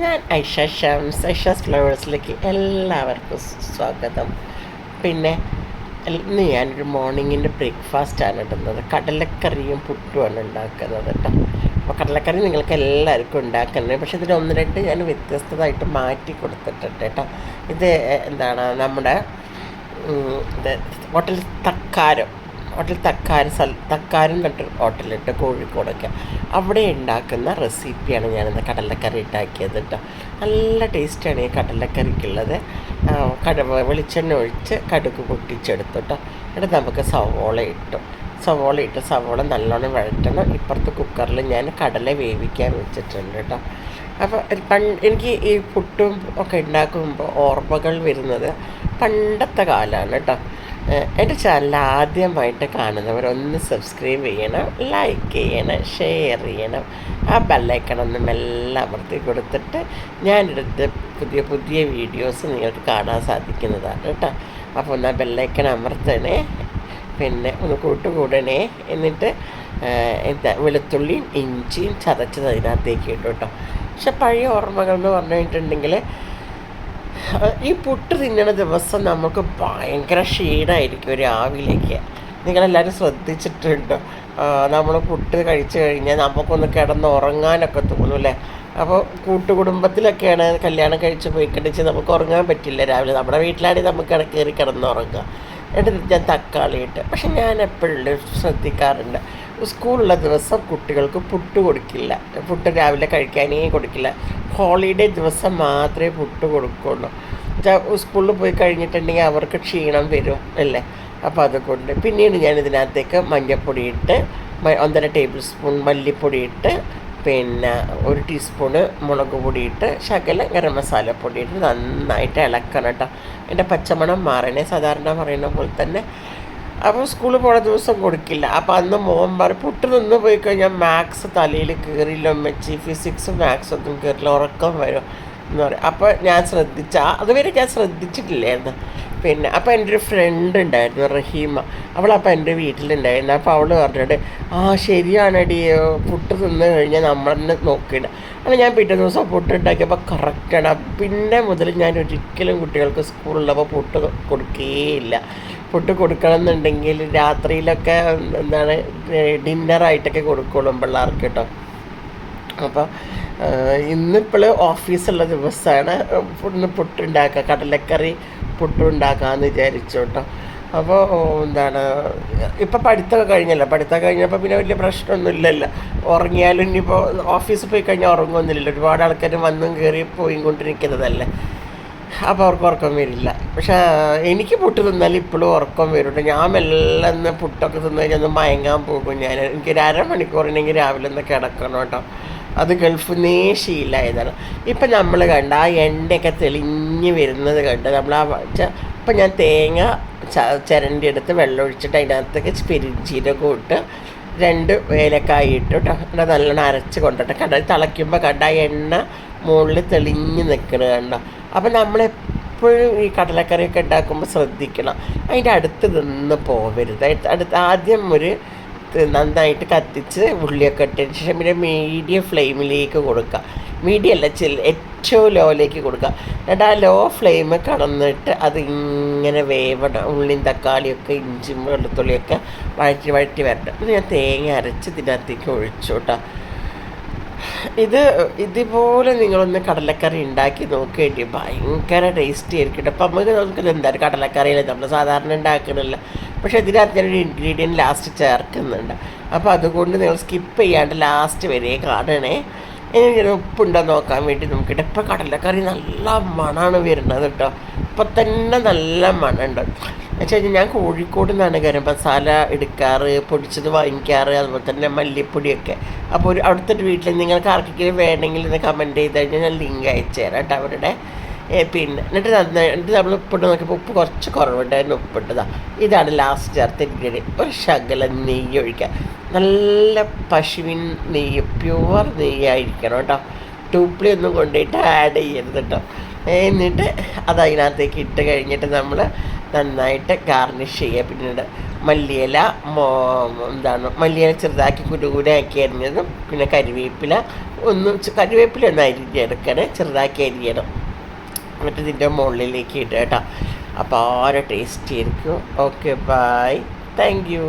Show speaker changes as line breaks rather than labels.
ഞാൻ ഐഷ ഷംസ്. ഐഷാസ് ഫ്ലവേഴ്സിലേക്ക് എല്ലാവർക്കും സ്വാഗതം. പിന്നെ ഇന്ന് ഞാനൊരു മോർണിംഗിൻ്റെ ബ്രേക്ക്ഫാസ്റ്റാണ് ഇടുന്നത്. കടലക്കറിയും പുട്ടുമാണ് ഉണ്ടാക്കുന്നത് കേട്ടോ. അപ്പോൾ കടലക്കറി നിങ്ങൾക്ക് എല്ലാവർക്കും ഉണ്ടാക്കുന്നത്, പക്ഷേ ഇതിൽ ഒന്ന് രണ്ട് ഞാൻ വ്യത്യസ്തമായിട്ട് മാറ്റി കൊടുത്തിട്ടുണ്ട് കേട്ടോ. ഇത് എന്താണ് നമ്മുടെ ഇത് ഹോട്ടൽ തക്കാരം എന്നിട്ട് ഹോട്ടലുണ്ട് കോഴിക്കോടൊക്കെ. അവിടെ ഉണ്ടാക്കുന്ന റെസിപ്പിയാണ് ഞാനിന്ന് കടലക്കറി ഉണ്ടാക്കിയത് കേട്ടോ. നല്ല ടേസ്റ്റാണ് ഈ കടലക്കറിക്കുള്ളത്. വെളിച്ചെണ്ണ ഒഴിച്ച് കടുക് പൊട്ടിച്ചെടുത്തു കേട്ടോ. എന്നിട്ട് നമുക്ക് സവോള നല്ലോണം വഴറ്റണം. ഇപ്പുറത്ത് കുക്കറിൽ ഞാൻ കടല വേവിക്കാൻ വെച്ചിട്ടുണ്ട് കേട്ടോ. അപ്പോൾ എനിക്ക് ഈ പുട്ടും ഒക്കെ ഉണ്ടാക്കുമ്പോൾ ഓർമ്മകൾ വരുന്നത് പണ്ടത്തെ കാലമാണ് കേട്ടോ. എൻ്റെ ചാനൽ ആദ്യമായിട്ട് കാണുന്നവരൊന്ന് സബ്സ്ക്രൈബ് ചെയ്യണം, ലൈക്ക് ചെയ്യണം, ഷെയർ ചെയ്യണം. ആ ബെല്ലൈക്കണൊന്ന് മെല്ലെ അമർത്തി കൊടുത്തിട്ട് ഞാനെടുത്ത് പുതിയ പുതിയ വീഡിയോസ് നിങ്ങൾക്ക് കാണാൻ സാധിക്കുന്നതാണ് കേട്ടോ. അപ്പോൾ ഒന്ന് ആ ബെല്ലൈക്കൺ അമർത്തണേ, പിന്നെ ഒന്ന് കൂട്ടുകൂടണേ. എന്നിട്ട് വെളുത്തുള്ളിയും ഇഞ്ചിയും ചതച്ചത് അതിനകത്തേക്ക് ഇട്ടു കേട്ടോ. പക്ഷെ പഴയ ഓർമ്മകൾ എന്ന് പറഞ്ഞിട്ടുണ്ടെങ്കിൽ ഈ പുട്ട് തിന്നണ ദിവസം നമുക്ക് ഭയങ്കര ക്ഷീണമായിരിക്കും രാവിലേക്ക്. നിങ്ങളെല്ലാവരും ശ്രദ്ധിച്ചിട്ടുണ്ടോ? നമ്മൾ പുട്ട് കഴിച്ചു കഴിഞ്ഞാൽ നമുക്കൊന്ന് കിടന്നുറങ്ങാനൊക്കെ തോന്നും അല്ലേ? അപ്പോൾ കൂട്ടുകുടുംബത്തിലൊക്കെയാണ് കല്യാണം കഴിച്ച് പോയിക്കണ്ടെങ്കിൽ നമുക്ക് ഉറങ്ങാൻ പറ്റില്ല രാവിലെ. നമ്മുടെ വീട്ടിലാണെങ്കിൽ നമുക്ക് കയറി കിടന്നുറങ്ങുക. എന്നിട്ട് ഞാൻ തക്കാളി ഇട്ട്. പക്ഷെ ഞാൻ എപ്പോഴും ശ്രദ്ധിക്കാറുണ്ട്, സ്കൂളുള്ള ദിവസം കുട്ടികൾക്ക് പുട്ട് കൊടുക്കില്ല. പുട്ട് രാവിലെ കഴിക്കാനേ കൊടുക്കില്ല. ഹോളിഡേ ദിവസം മാത്രമേ പുട്ട് കൊടുക്കുള്ളൂ. സ്കൂളിൽ പോയി കഴിഞ്ഞിട്ടുണ്ടെങ്കിൽ അവർക്ക് ക്ഷീണം വരും അല്ലേ? അപ്പോൾ അതുകൊണ്ട് പിന്നീട് ഞാൻ ഇതിനകത്തേക്ക് മഞ്ഞൾപ്പൊടി ഇട്ട് 1.5 ടേബിൾ സ്പൂൺ മല്ലിപ്പൊടി ഇട്ട്, പിന്നെ 1 ടീസ്പൂണ് മുളക് പൊടി ഇട്ട്, ശകലം ഗരം മസാലപ്പൊടി ഇട്ട് നന്നായിട്ട് ഇളക്കണം കേട്ടോ. എൻ്റെ പച്ചമണം മാറണേ. സാധാരണ പറയുന്ന പോലെ തന്നെ. അപ്പോൾ സ്കൂളിൽ പോണ ദിവസം കൊടുക്കില്ല. അപ്പോൾ അന്ന് മോൻ പറയും, പുട്ട് നിന്ന് പോയി കഴിഞ്ഞാൽ മാത്സ് തലയിൽ കയറിയില്ല ഉമ്മച്ചി, ഫിസിക്സും മാത്സൊന്നും കയറില്ല, ഉറക്കം വരും എന്ന് പറയും. അപ്പോൾ ഞാൻ അതുവരെ ഞാൻ ശ്രദ്ധിച്ചിട്ടില്ലായിരുന്നു. പിന്നെ അപ്പോൾ എൻ്റെ ഒരു ഫ്രണ്ട് ഉണ്ടായിരുന്നു, റഹീമ. അവളപ്പോൾ എൻ്റെ വീട്ടിലുണ്ടായിരുന്നു. അപ്പോൾ അവൾ പറഞ്ഞിട്ട്, ശരിയാണെടി, പുട്ട് തിന്ന് കഴിഞ്ഞാൽ നമ്മളെന്നെ നോക്കിയിട്ട്. അപ്പോൾ ഞാൻ പിറ്റേ ദിവസം പുട്ട് ഉണ്ടാക്കിയപ്പോൾ കറക്റ്റാണ്. പിന്നെ മുതൽ ഞാൻ ഒരിക്കലും കുട്ടികൾക്ക് സ്കൂളിലുള്ളപ്പോൾ പുട്ട് കൊടുക്കുകയില്ല. പുട്ട് കൊടുക്കണം എന്നുണ്ടെങ്കിൽ രാത്രിയിലൊക്കെ എന്താണ് ഡിന്നറായിട്ടൊക്കെ കൊടുക്കുള്ളൂ പിള്ളേർക്ക് കേട്ടോ. അപ്പോൾ ഇന്നിപ്പോൾ ഓഫീസുള്ള ദിവസമാണ്. ഇന്ന് പുട്ടുണ്ടാക്കുക, കടലക്കറി പുട്ടുണ്ടാക്കാമെന്ന് വിചാരിച്ചു കേട്ടോ. അപ്പോൾ എന്താണ് ഇപ്പം പഠിത്തമൊക്കെ കഴിഞ്ഞപ്പോൾ പിന്നെ വലിയ പ്രശ്നമൊന്നുമില്ലല്ലോ. ഉറങ്ങിയാലും ഇനിയിപ്പോൾ ഓഫീസിൽ പോയി കഴിഞ്ഞാൽ ഉറങ്ങുമൊന്നുമില്ലല്ലോ. ഒരുപാട് ആൾക്കാർ വന്നും കയറി പോയി കൊണ്ടിരിക്കുന്നതല്ലേ. അപ്പോൾ അവർക്ക് ഉറക്കം വരില്ല. പക്ഷേ എനിക്ക് പുട്ട് തിന്നാൽ ഇപ്പോഴും ഉറക്കം വരുന്നുണ്ട്. ഞാൻ മെല്ലെ പുട്ടൊക്കെ തിന്നു കഴിഞ്ഞാൽ ഒന്ന് മയങ്ങാൻ പോകും. എനിക്കൊരു അരമണിക്കൂറിനെങ്കിൽ രാവിലെ ഒന്ന് കിടക്കണം കേട്ടോ. അത് ഗൾഫിൽ നിന്നേ ശീലമായതാണ്. ഇപ്പം നമ്മൾ കണ്ട ആ എണ്ണയൊക്കെ തെളിഞ്ഞ് വരുന്നത് കണ്ട് ഇപ്പം ഞാൻ തേങ്ങ ചിരണ്ടി എടുത്ത് വെള്ളം ഒഴിച്ചിട്ട് അതിനകത്തേക്ക് പെരുംജീരകം ഇട്ട് 2 ഏലക്കായ ഇട്ട് കേട്ടോ. എന്നിട്ട് നല്ലോണം അരച്ച് കൊണ്ടിട്ട് തിളയ്ക്കുമ്പോൾ കണ്ട ആ എണ്ണ മുകളിൽ തെളിഞ്ഞ് നിൽക്കുന്നത് കണ്ടോ. അപ്പം നമ്മളെപ്പോഴും ഈ കടലക്കറിയൊക്കെ ഉണ്ടാക്കുമ്പോൾ ശ്രദ്ധിക്കണം, അതിൻ്റെ അടുത്ത് നിന്ന് പോകരുത്. ആദ്യം നന്നായിട്ട് കത്തിച്ച് ഉള്ളിയൊക്കെ ഇട്ടതിന് ശേഷം പിന്നെ മീഡിയം ഫ്ലെയിമിലേക്ക് കൊടുക്കുക. മീഡിയം അല്ല, ഏറ്റവും ലോയിലേക്ക് കൊടുക്കുക. എന്നിട്ട് ആ ലോ ഫ്ലെയിം കടന്നിട്ട് അത് ഇങ്ങനെ വേവണം. ഉള്ളിയും തക്കാളിയൊക്കെ ഇഞ്ചിയും വെളുത്തുള്ളിയൊക്കെ വഴറ്റി വരട്ടെ. ഇത് ഞാൻ തേങ്ങ അരച്ച് ഇതിനകത്തേക്ക് ഒഴിച്ചു കേട്ടോ. ഇതുപോലെ നിങ്ങളൊന്ന് കടലക്കറി ഉണ്ടാക്കി നോക്കേണ്ടി, ഭയങ്കര ടേസ്റ്റി ആയിരിക്കും കേട്ടോ. അപ്പം നമുക്കിത് എന്തായാലും കടലക്കറിയിൽ നമ്മൾ സാധാരണ ഉണ്ടാക്കണില്ല, പക്ഷേ ഇതിനകത്ത് ഞാനൊരു ഇൻഗ്രീഡിയൻറ്റ് ലാസ്റ്റ് ചേർക്കുന്നുണ്ട്. അപ്പോൾ അതുകൊണ്ട് നിങ്ങൾ സ്കിപ്പ് ചെയ്യാണ്ട് ലാസ്റ്റ് വരെ കാണണേ. ഇങ്ങനെ ഉപ്പുണ്ടോ നോക്കാൻ വേണ്ടി നോക്കിയിട്ട്. ഇപ്പം കടലക്കറി നല്ല മണമാണ് വരുന്നത് കേട്ടോ. ഇപ്പം തന്നെ നല്ല മണമുണ്ട്. എന്നുവെച്ച് കഴിഞ്ഞാൽ ഞാൻ കോഴിക്കോട് നിന്നാണ് ഗരം മസാല എടുക്കാറ്, പൊടിച്ചത് വാങ്ങിക്കാറ്, അതുപോലെ തന്നെ മല്ലിപ്പൊടിയൊക്കെ. അപ്പോൾ അവിടുത്തെ വീട്ടിൽ നിങ്ങൾക്ക് ആർക്കെങ്കിലും വേണമെങ്കിൽ ഇത് കമൻറ്റ് ചെയ്ത് കഴിഞ്ഞാൽ ഞാൻ ലിങ്ക് അയച്ചു തരാം കേട്ടോ അവരുടെ. പിന്നെ എന്നിട്ട് നമ്മൾ ഉപ്പിട്ട് നോക്കിയപ്പോൾ ഉപ്പ് കുറച്ച് കുറവുണ്ടായിരുന്നു. ഉപ്പിട്ടതാണ്. ഇതാണ് ലാസ്റ്റ് ചേർത്ത ഇൻഗ്രീഡിയൻറ്റ്. ഒരു ശകലം നെയ്യ് ഒഴിക്കുക. നല്ല പശുവിൻ നെയ്യ്, പ്യുവർ നെയ്യായിരിക്കണം കേട്ടോ. ടൂപ്പിളി ഒന്നും കൊണ്ടുപോയിട്ട് ആഡ് ചെയ്യരുത് കേട്ടോ. എന്നിട്ട് അത് അതിനകത്തേക്ക് ഇട്ട് കഴിഞ്ഞിട്ട് നമ്മൾ നന്നായിട്ട് ഗാർണിഷ് ചെയ്യുക. പിന്നീട് മല്ലിയില എന്താണ് മല്ലിയില ചെറുതാക്കി കുരുകുരാക്കി അരിഞ്ഞതും പിന്നെ കരിവേപ്പില ഒന്ന് അരിഞ്ഞെടുക്കണേ, ചെറുതാക്കി അരിയണം. എന്നിട്ട് ഇതിൻ്റെ മുകളിലേക്ക് ഇടുക കേട്ടോ. അപ്പോൾ ആരെ ടേസ്റ്റി ആയിരിക്കും. Okay, bye, thank U.